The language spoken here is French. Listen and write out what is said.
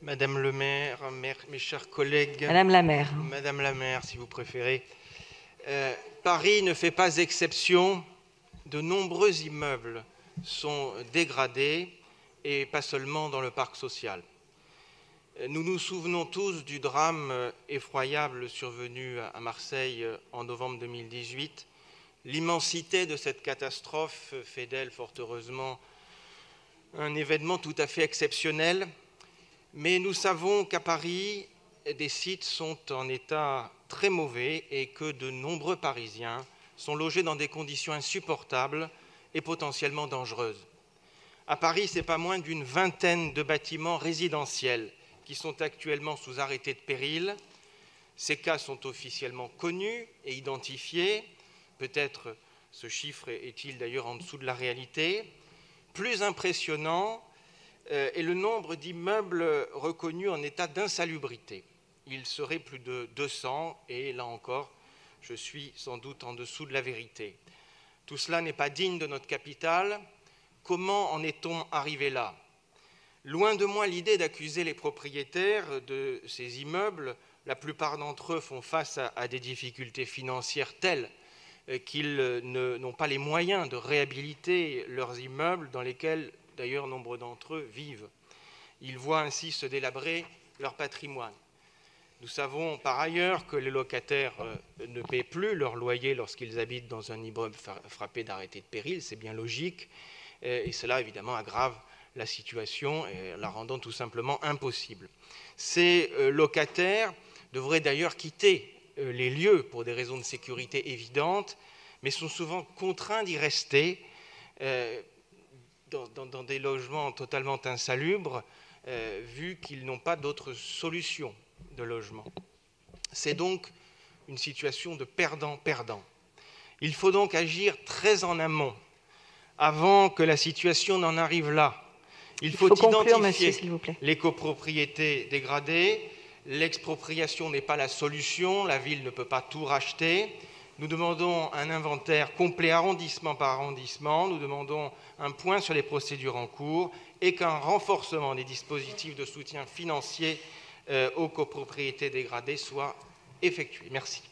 Madame le maire, mes chers collègues. Madame la maire. Madame la maire, si vous préférez. Paris ne fait pas exception. De nombreux immeubles sont dégradés, et pas seulement dans le parc social. Nous nous souvenons tous du drame effroyable survenu à Marseille en novembre 2018. L'immensité de cette catastrophe fait d'elle, fort heureusement, un événement tout à fait exceptionnel. Mais nous savons qu'à Paris, des sites sont en état très mauvais et que de nombreux Parisiens sont logés dans des conditions insupportables et potentiellement dangereuses. À Paris, ce n'est pas moins d'une vingtaine de bâtiments résidentiels qui sont actuellement sous arrêté de péril. Ces cas sont officiellement connus et identifiés. Peut-être ce chiffre est-il d'ailleurs en dessous de la réalité. Plus impressionnant est le nombre d'immeubles reconnus en état d'insalubrité. Il serait plus de 200 et là encore, je suis sans doute en dessous de la vérité. Tout cela n'est pas digne de notre capitale. Comment en est-on arrivé là ? Loin de moi l'idée d'accuser les propriétaires de ces immeubles. La plupart d'entre eux font face à des difficultés financières telles qu'ils n'ont pas les moyens de réhabiliter leurs immeubles dans lesquels, d'ailleurs, nombre d'entre eux vivent. Ils voient ainsi se délabrer leur patrimoine. Nous savons par ailleurs que les locataires ne paient plus leur loyer lorsqu'ils habitent dans un immeuble frappé d'arrêté de péril, c'est bien logique, et cela évidemment aggrave la situation, la rendant tout simplement impossible. Ces locataires devraient d'ailleurs quitter les lieux pour des raisons de sécurité évidentes, mais sont souvent contraints d'y rester dans des logements totalement insalubres, vu qu'ils n'ont pas d'autre solution de logement. C'est donc une situation de perdant-perdant. Il faut donc agir très en amont, avant que la situation n'en arrive là. Il faut conclure, identifier monsieur, s'il vous plaît. les copropriétés dégradées. L'expropriation n'est pas la solution, la ville ne peut pas tout racheter. Nous demandons un inventaire complet arrondissement par arrondissement, nous demandons un point sur les procédures en cours et qu'un renforcement des dispositifs de soutien financier aux copropriétés dégradées soit effectué. Merci.